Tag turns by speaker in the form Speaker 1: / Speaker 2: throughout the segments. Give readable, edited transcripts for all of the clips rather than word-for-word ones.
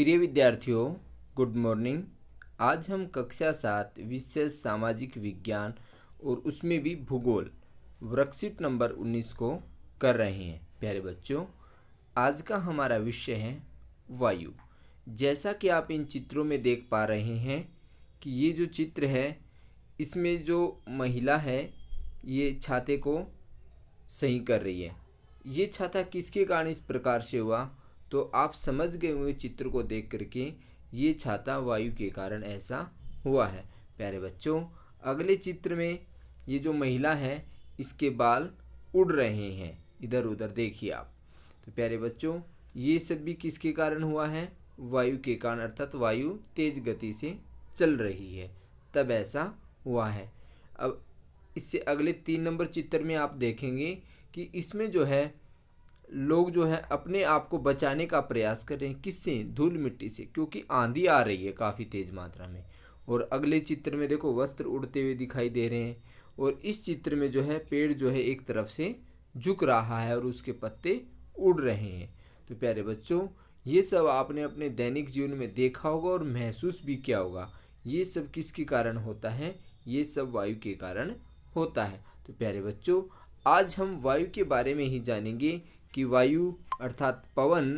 Speaker 1: प्रिय विद्यार्थियों, good morning. आज हम कक्षा 7 विषय सामाजिक विज्ञान और उसमें भी भूगोल वर्कशीट नंबर 19 को कर रहे हैं। प्यारे बच्चों, आज का हमारा विषय है वायु। जैसा कि आप इन चित्रों में देख पा रहे हैं कि ये जो चित्र है इसमें जो महिला है ये छाते को सही कर रही है। ये छाता किसके कारण इस प्रकार से हुआ, तो आप समझ गए हुए चित्र को देख करके ये छाता वायु के कारण ऐसा हुआ है। प्यारे बच्चों, अगले चित्र में ये जो महिला है इसके बाल उड़ रहे हैं, इधर उधर देखिए आप। तो प्यारे बच्चों, ये सब भी किसके कारण हुआ है? वायु के कारण, अर्थात वायु तेज गति से चल रही है तब ऐसा हुआ है। अब इससे अगले 3 नंबर चित्र में आप देखेंगे कि इसमें जो है लोग जो है अपने आप को बचाने का प्रयास कर रहे हैं। किससे? धूल मिट्टी से, क्योंकि आंधी आ रही है काफ़ी तेज मात्रा में। और अगले चित्र में देखो वस्त्र उड़ते हुए दिखाई दे रहे हैं। और इस चित्र में जो है पेड़ जो है एक तरफ से झुक रहा है और उसके पत्ते उड़ रहे हैं। तो प्यारे बच्चों, ये सब आपने अपने दैनिक जीवन में देखा होगा और महसूस भी किया होगा। ये सब किसके कारण होता है? ये सब वायु के कारण होता है। तो प्यारे बच्चों, आज हम वायु के बारे में ही जानेंगे कि वायु अर्थात पवन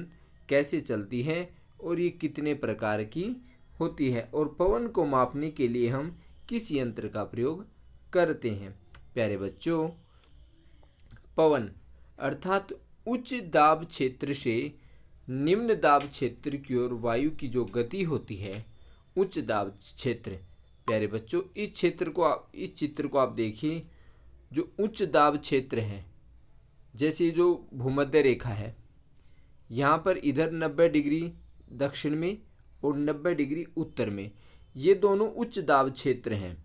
Speaker 1: कैसे चलती है और ये कितने प्रकार की होती है और पवन को मापने के लिए हम किस यंत्र का प्रयोग करते हैं। प्यारे बच्चों, पवन अर्थात उच्च दाब क्षेत्र से निम्न दाब क्षेत्र की ओर वायु की जो गति होती है, उच्च दाब क्षेत्र। प्यारे बच्चों, इस चित्र को आप देखिए। जो उच्च दाब क्षेत्र है, जैसे जो भूमध्य रेखा है, यहाँ पर इधर 90 डिग्री दक्षिण में और 90 डिग्री उत्तर में, ये दोनों उच्च दाब क्षेत्र हैं।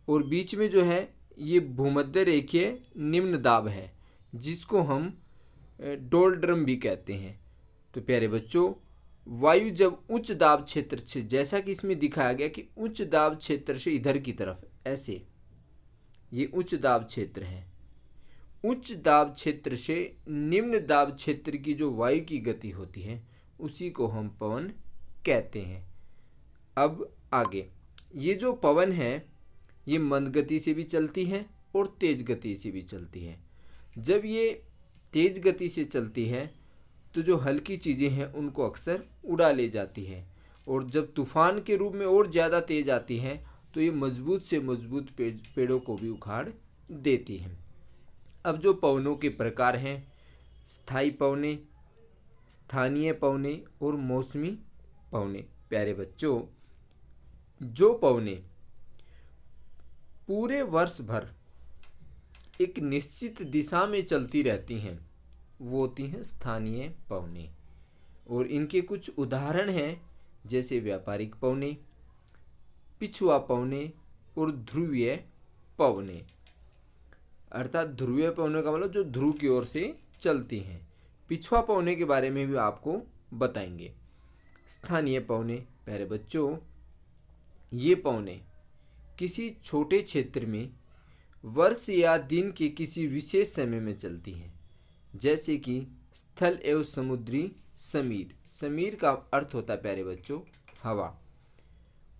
Speaker 1: और बीच में जो है ये भूमध्य रेखीय निम्न दाब है, जिसको हम डोलड्रम भी कहते हैं। तो प्यारे बच्चों, वायु जब उच्च दाब क्षेत्र से, जैसा कि इसमें दिखाया गया कि उच्च दाब क्षेत्र से इधर की तरफ ऐसे, ये उच्च दाब क्षेत्र है। उच्च दाब क्षेत्र से निम्न दाब क्षेत्र की जो वायु की गति होती है उसी को हम पवन कहते हैं। अब आगे, ये जो पवन है ये मंद गति से भी चलती है और तेज गति से भी चलती है। जब ये तेज गति से चलती है तो जो हल्की चीज़ें हैं उनको अक्सर उड़ा ले जाती है, और जब तूफान के रूप में और ज़्यादा तेज आती है तो ये मजबूत से मजबूत पेड़ों को भी उखाड़ देती है। अब जो पवनों के प्रकार हैं, स्थायी पवने, स्थानीय पवने और मौसमी पवने। प्यारे बच्चों, जो पवने पूरे वर्ष भर एक निश्चित दिशा में चलती रहती हैं वो होती हैं स्थानीय पवने। और इनके कुछ उदाहरण हैं, जैसे व्यापारिक पवने, पिछुआ पवने और ध्रुवीय पवने। अर्थात ध्रुवीय पवनों का मतलब जो ध्रुव की ओर से चलती हैं। पिछुआ पवने के बारे में भी आपको बताएंगे। स्थानीय पवने, प्यारे बच्चों, ये पवने किसी छोटे क्षेत्र में वर्ष या दिन के किसी विशेष समय में चलती हैं, जैसे कि स्थल एवं समुद्री समीर। समीर का अर्थ होता है प्यारे बच्चों हवा।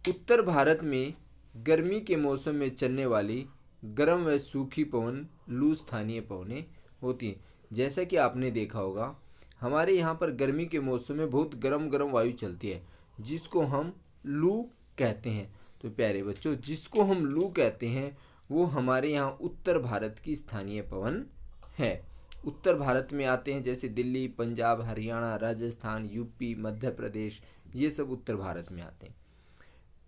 Speaker 1: उत्तर भारत में गर्मी के मौसम में चलने वाली गर्म व सूखी पवन लू स्थानीय पवनें होती हैं। जैसा कि आपने देखा होगा, हमारे यहाँ पर गर्मी के मौसम में बहुत गर्म गर्म वायु चलती है जिसको हम लू कहते हैं। तो प्यारे बच्चों, जिसको हम लू कहते हैं वो हमारे यहाँ उत्तर भारत की स्थानीय पवन है। उत्तर भारत में आते हैं, जैसे दिल्ली, पंजाब, हरियाणा, राजस्थान, यूपी, मध्य प्रदेश, ये सब उत्तर भारत में आते हैं।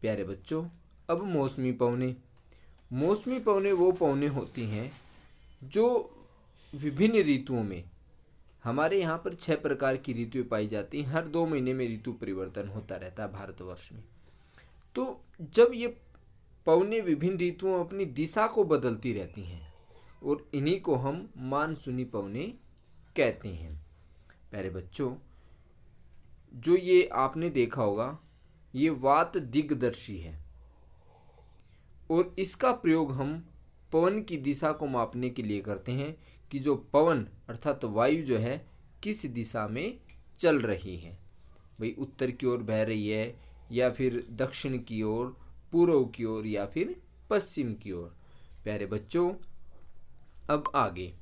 Speaker 1: प्यारे बच्चों, अब मौसमी पवने। मौसमी पवने वो पवने होती हैं जो विभिन्न ऋतुओं में, हमारे यहाँ पर 6 प्रकार की ऋतुएं पाई जाती हैं। हर 2 महीने में ऋतु परिवर्तन होता रहता है भारतवर्ष में। तो जब ये पवने विभिन्न ऋतुओं में अपनी दिशा को बदलती रहती हैं और इन्हीं को हम मानसूनी पवने कहते हैं। प्यारे बच्चों, जो ये आपने देखा होगा ये वात दिग्दर्शी है और इसका प्रयोग हम पवन की दिशा को मापने के लिए करते हैं कि जो पवन अर्थात वायु जो है किस दिशा में चल रही है। भाई उत्तर की ओर बह रही है या फिर दक्षिण की ओर, पूर्व की ओर या फिर पश्चिम की ओर। प्यारे बच्चों, अब आगे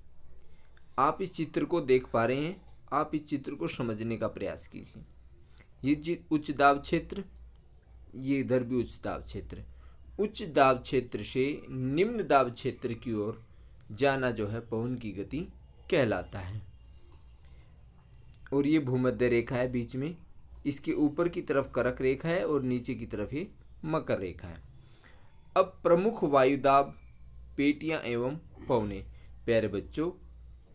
Speaker 1: आप इस चित्र को देख पा रहे हैं, आप इस चित्र को समझने का प्रयास कीजिए। ये उच्च दाब क्षेत्र, ये इधर भी उच्च दाब क्षेत्र। उच्च दाब क्षेत्र से निम्न दाब क्षेत्र की ओर जाना जो है पवन की गति कहलाता है। और ये भूमध्य रेखा है बीच में, इसके ऊपर की तरफ कर्क रेखा है और नीचे की तरफ ये मकर रेखा है। अब प्रमुख वायुदाब पेटियां एवं पवने। प्यारे बच्चों,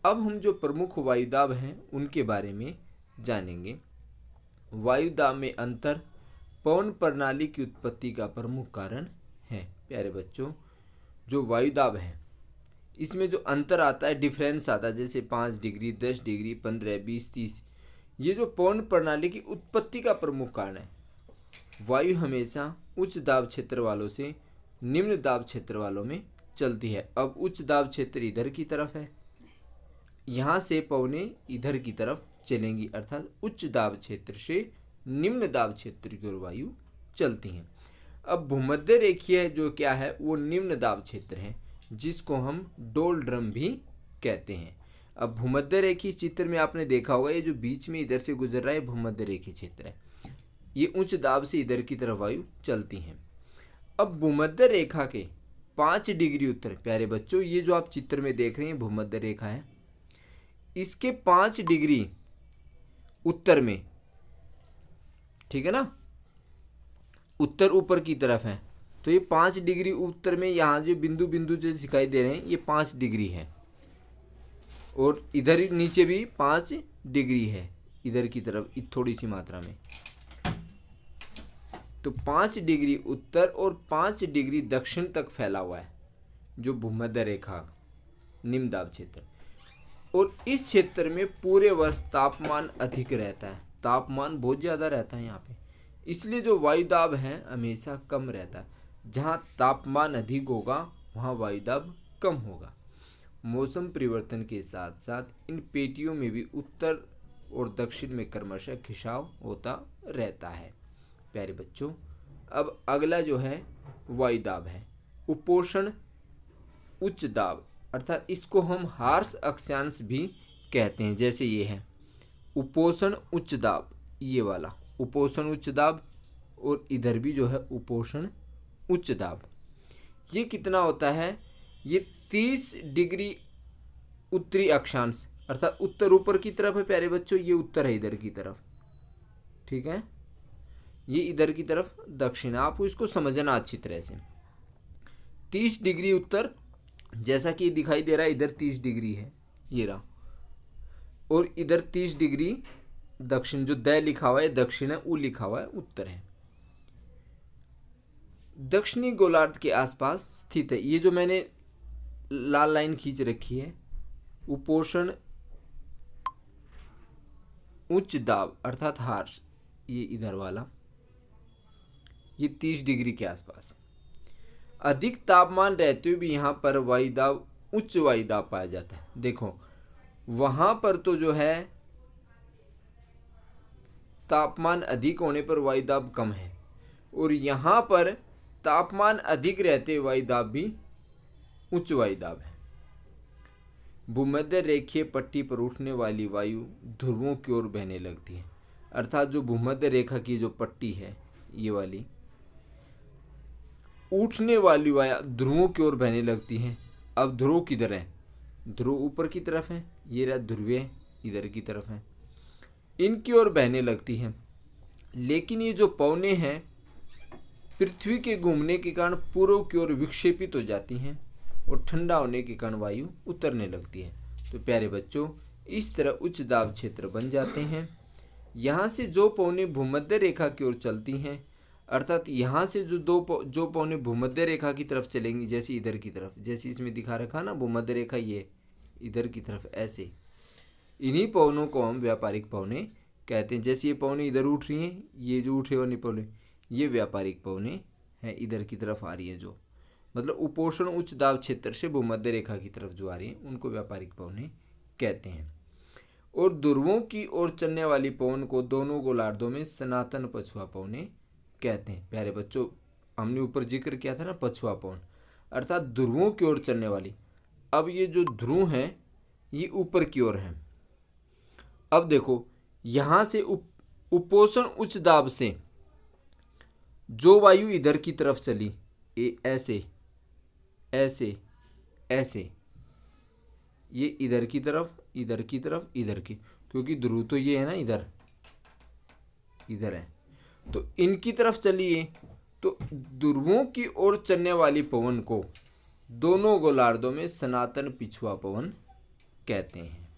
Speaker 1: अब हम जो प्रमुख वायुदाब हैं उनके बारे में जानेंगे। वायुदाब में अंतर पवन प्रणाली की उत्पत्ति का प्रमुख कारण है। प्यारे बच्चों, जो वायुदाब है इसमें जो अंतर आता है, डिफरेंस आता है, जैसे 5 डिग्री, 10 डिग्री, 15, 20, 30, ये जो पवन प्रणाली की उत्पत्ति का प्रमुख कारण है। वायु हमेशा उच्च दाब क्षेत्र वालों से निम्न दाब क्षेत्र वालों में चलती है। अब उच्च दाब क्षेत्र इधर की तरफ है, यहाँ से पवनें इधर की तरफ चलेंगी, अर्थात उच्च दाब क्षेत्र से निम्न दाब क्षेत्र की ओर वायु चलती हैं। अब भूमध्य रेखीय जो क्या है वो निम्न दाब क्षेत्र है, जिसको हम डोल ड्रम भी कहते हैं। अब भूमध्य रेखीय चित्र में आपने देखा होगा, ये जो बीच में इधर से गुजर रहा है भूमध्य रेखीय क्षेत्र है। ये उच्च दाब से इधर की तरफ वायु चलती हैं। अब भूमध्य रेखा के 5 डिग्री उत्तर, प्यारे बच्चों ये जो आप चित्र में देख रहे हैं भूमध्य रेखा है, इसके 5 डिग्री उत्तर में, ठीक है ना, उत्तर ऊपर की तरफ है, तो ये 5 डिग्री उत्तर में यहाँ जो बिंदु बिंदु जो दिखाई दे रहे हैं ये 5 डिग्री है, और इधर नीचे भी 5 डिग्री है इधर की तरफ थोड़ी सी मात्रा में। तो 5 डिग्री उत्तर और 5 डिग्री दक्षिण तक फैला हुआ है जो भूमध्य रेखा निम्न दाब क्षेत्र। और इस क्षेत्र में पूरे वर्ष तापमान अधिक रहता है, तापमान बहुत ज़्यादा रहता है यहाँ पे, इसलिए जो वायुदाब है हमेशा कम रहता है। जहाँ तापमान अधिक होगा वहाँ वायुदाब कम होगा। मौसम परिवर्तन के साथ साथ इन पेटियों में भी उत्तर और दक्षिण में क्रमशः खिंचाव होता रहता है। प्यारे बच्चों, अब अगला जो है वायुदाब है उपोषण उच्च दाब, अर्थात इसको हम हार्श अक्षांश भी कहते हैं। जैसे ये है उपोषण उच्च दाब, ये वाला उपोषण उच्च दाब, और इधर भी जो है उपोषण उच्च दाब। ये कितना होता है, ये 30 डिग्री उत्तरी अक्षांश, अर्थात उत्तर ऊपर की तरफ है प्यारे बच्चों, ये उत्तर है इधर की तरफ, ठीक है, ये इधर की तरफ दक्षिण। आपको इसको समझना अच्छी तरह से। 30 डिग्री उत्तर, जैसा कि दिखाई दे रहा है इधर 30 डिग्री है, ये रहा, और इधर 30 डिग्री दक्षिण, जो द लिखा हुआ है दक्षिण है, उ लिखा हुआ है उत्तर है। दक्षिणी गोलार्ध के आसपास स्थित है। ये जो मैंने लाल लाइन खींच रखी है उपोषण उच्च दाब अर्थात हार्श, ये इधर वाला, ये 30 डिग्री के आसपास। अधिक तापमान रहते हुए भी यहाँ पर वायुदाब उच्च वायुदाब पाया जाता है। देखो वहाँ पर तो जो है तापमान अधिक होने पर वायुदाब कम है, और यहाँ पर तापमान अधिक रहते वायुदाब भी उच्च वायुदाब है। भूमध्य रेखीय पट्टी पर उठने वाली वायु ध्रुवों की ओर बहने लगती है, अर्थात जो भूमध्य रेखा की जो पट्टी है ये वाली, उठने वाली वायु ध्रुवों की ओर बहने लगती हैं। अब ध्रुव किधर है, ध्रुव ऊपर की तरफ है, ये रहा ध्रुवीय इधर की तरफ है, इनकी ओर बहने लगती हैं। लेकिन ये जो पवनें हैं पृथ्वी के घूमने के कारण पूर्व की ओर विक्षेपित हो जाती हैं और ठंडा होने के कारण वायु उतरने लगती है। तो प्यारे बच्चों, इस तरह उच्च दाब क्षेत्र बन जाते हैं। यहाँ से जो पवनें भूमध्य रेखा की ओर चलती हैं, अर्थात यहाँ से जो पवनें भूमध्य रेखा की तरफ चलेंगी, जैसे इधर की तरफ, जैसे इसमें दिखा रखा ना भूमध्य रेखा, ये इधर की तरफ ऐसे, इन्हीं पवनों को हम व्यापारिक पवनें कहते हैं। जैसे ये पवनें इधर उठ रही हैं, ये जो उठे वाली पवनें ये व्यापारिक पवनें हैं, इधर की तरफ आ रही हैं, जो मतलब उपोषण उच्च दाब क्षेत्र से भूमध्य रेखा की तरफ जो आ रही हैं उनको व्यापारिक पवनें कहते हैं। और ध्रुवों की ओर चलने वाली पवन को दोनों गोलार्धों में सनातन पछुआ पवनें कहते हैं। प्यारे बच्चों, हमने ऊपर जिक्र किया था ना पछुआ पवन, अर्थात ध्रुवों की ओर चलने वाली। अब ये जो ध्रुव हैं ये ऊपर की ओर हैं। अब देखो यहाँ से उपोषण उच्च दाब से जो वायु इधर की तरफ चली, ऐसे ऐसे ऐसे, ये इधर की तरफ इधर की तरफ इधर की, क्योंकि ध्रुव तो ये है ना, इधर इधर है, तो इनकी तरफ चलिए। तो ध्रुवों की ओर चलने वाली पवन को दोनों गोलार्धों में सनातन पिछुआ पवन कहते हैं।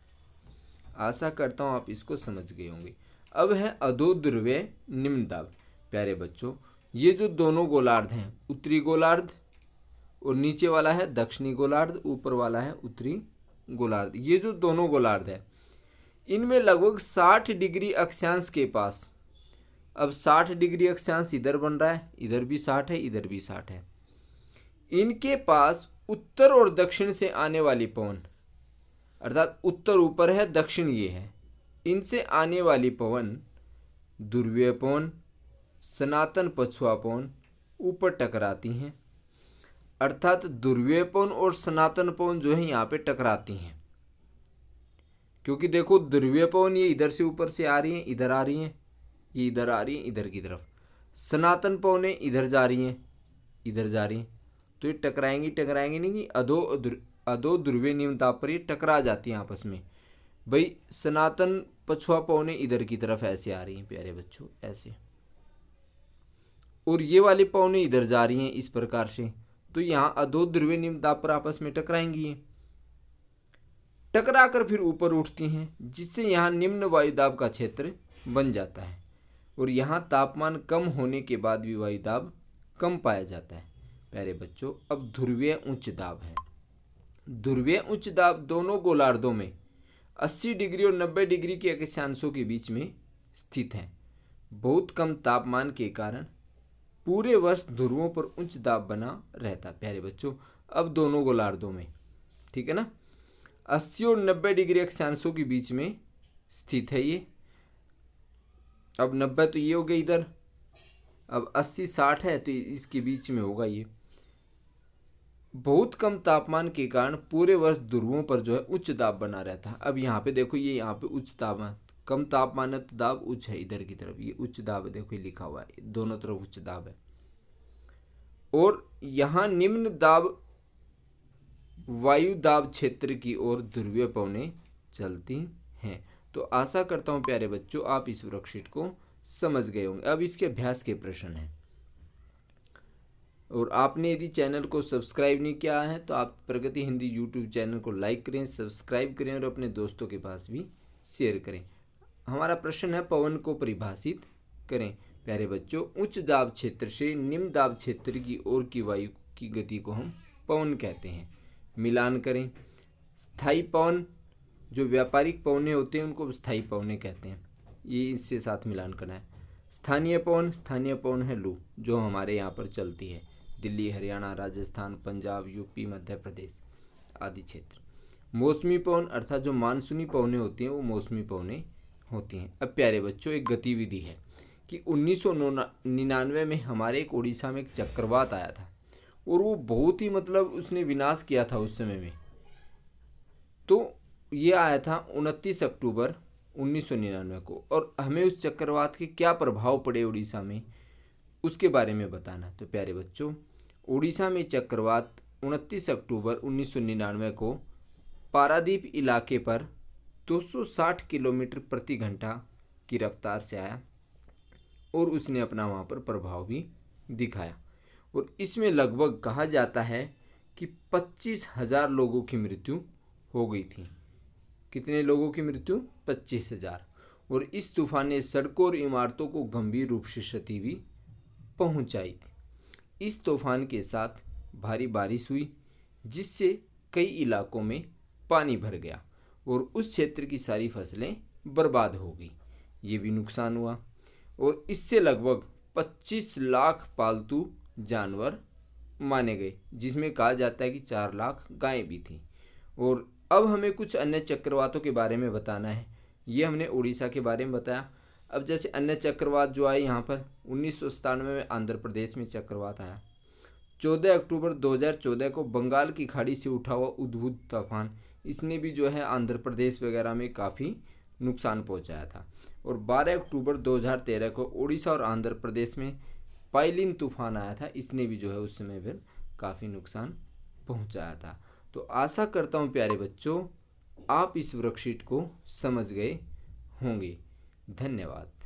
Speaker 1: आशा करता हूं आप इसको समझ गए होंगे। अब है अधो ध्रुवीय निम्न दाब। प्यारे बच्चों, ये जो दोनों गोलार्ध हैं, उत्तरी गोलार्ध और नीचे वाला है दक्षिणी गोलार्ध, ऊपर वाला है उत्तरी गोलार्ध, ये जो दोनों गोलार्ध है इनमें लगभग 60 डिग्री अक्षांश के पास, अब 60 डिग्री अक्षांश इधर बन रहा है, इधर भी 60 है, इधर भी 60 है, इनके पास उत्तर और दक्षिण से आने वाली पवन, अर्थात उत्तर ऊपर है दक्षिण ये है, इनसे आने वाली पवन ध्रुवीय पवन, सनातन पछुआ पवन ऊपर टकराती हैं। अर्थात ध्रुवीय पवन और सनातन पवन जो है यहाँ पे टकराती हैं, क्योंकि देखो ध्रुवीय पवन ये इधर से ऊपर से आ रही हैं, इधर आ रही हैं, ये इधर आ रही हैं इधर की तरफ, सनातन पवनें इधर जा रही हैं इधर जा रही हैं, तो ये टकराएंगी नहीं कि अधो ध्रुवीय निम्न दाब पर ये टकरा जाती हैं आपस में। भाई सनातन पछुआ पवनें इधर की तरफ ऐसे आ रही हैं प्यारे बच्चों, ऐसे, और ये वाली पवनें इधर जा रही हैं इस प्रकार से, तो यहाँ अधो ध्रुवीय निम्न दाब पर आपस में टकराएंगी, टकरा कर फिर ऊपर उठती हैं, जिससे यहाँ निम्न वायुदाब का क्षेत्र बन जाता है और यहाँ तापमान कम होने के बाद भी वायुदाब कम पाया जाता है। प्यारे बच्चों, अब ध्रुवीय उच्च दाब है। ध्रुवीय उच्च दाब दोनों गोलार्धों में 80 डिग्री और 90 डिग्री के अक्षांशों के बीच में स्थित है। बहुत कम तापमान के कारण पूरे वर्ष ध्रुवों पर उच्च दाब बना रहता। प्यारे बच्चों, अब दोनों गोलार्धों में, ठीक है ना, 80 और 90 डिग्री अक्षांशों के बीच में स्थित है ये। अब 90 तो ये हो गया इधर, अब 80 60 है तो इसके बीच में होगा ये। बहुत कम तापमान के कारण पूरे वर्ष ध्रुवों पर जो है उच्च दाब बना रहता है। अब यहाँ पे देखो, ये यहाँ पे उच्च तापमान, कम तापमान है तो दाब उच्च है इधर की तरफ, ये उच्च दाब है, देखो ये लिखा हुआ है, दोनों तरफ उच्च दाब है। और यहाँ निम्न दाब वायु दाब क्षेत्र की ओर ध्रुवीय पवनें चलती हैं। तो आशा करता हूँ प्यारे बच्चों आप इस वर्कशीट को समझ गए होंगे। अब इसके अभ्यास के प्रश्न हैं, और आपने यदि चैनल को सब्सक्राइब नहीं किया है तो आप प्रगति हिंदी यूट्यूब चैनल को लाइक करें, सब्सक्राइब करें और अपने दोस्तों के पास भी शेयर करें। हमारा प्रश्न है, पवन को परिभाषित करें। प्यारे बच्चों, उच्च दाब क्षेत्र से निम्न दाब क्षेत्र की ओर की वायु की गति को हम पवन कहते हैं। मिलान करें। स्थायी पवन, जो व्यापारिक पवनें होते हैं उनको स्थायी पवनें कहते हैं, ये इससे साथ मिलान करना है। स्थानीय पवन है लू, जो हमारे यहाँ पर चलती है, दिल्ली, हरियाणा, राजस्थान, पंजाब, यूपी, मध्य प्रदेश आदि क्षेत्र। मौसमी पवन अर्थात जो मानसूनी पवनें होती हैं वो मौसमी पवनें होती हैं। अब प्यारे बच्चों, एक गतिविधि है कि 1999 में हमारे एक उड़ीसा में एक चक्रवात आया था और वो बहुत ही उसने विनाश किया था उस समय में। तो ये आया था 29 अक्टूबर 1999 को, और हमें उस चक्रवात के क्या प्रभाव पड़े उड़ीसा में उसके बारे में बताना। तो प्यारे बच्चों, उड़ीसा में चक्रवात 29 अक्टूबर 1999 को पारादीप इलाके पर 260 किलोमीटर प्रति घंटा की रफ्तार से आया और उसने अपना वहाँ पर प्रभाव भी दिखाया, और इसमें लगभग कहा जाता है कि 25,000 लोगों की मृत्यु हो गई थी। कितने लोगों की मृत्यु? 25,000। और इस तूफान ने सड़कों और इमारतों को गंभीर रूप से क्षति भी पहुंचाई थी। इस तूफान के साथ भारी बारिश हुई, जिससे कई इलाकों में पानी भर गया और उस क्षेत्र की सारी फसलें बर्बाद हो गई, ये भी नुकसान हुआ। और इससे लगभग 25 लाख पालतू जानवर माने गए, जिसमें कहा जाता है कि 4 लाख गायें भी थीं। और अब हमें कुछ अन्य चक्रवातों के बारे में बताना है। ये हमने उड़ीसा के बारे में बताया। अब जैसे अन्य चक्रवात जो आए यहाँ पर 1997 में आंध्र प्रदेश में चक्रवात आया। 14 अक्टूबर 2014 को बंगाल की खाड़ी से उठा हुआ उद्भूत तूफान, इसने भी जो है आंध्र प्रदेश वगैरह में काफ़ी नुकसान पहुंचाया था। और 12 अक्टूबर 2013 को उड़ीसा और आंध्र प्रदेश में पाइलिन तूफान आया था, इसने भी जो है उस समय फिर काफ़ी नुकसान पहुंचाया था। तो आशा करता हूं प्यारे बच्चों आप इस वर्कशीट को समझ गए होंगे। धन्यवाद।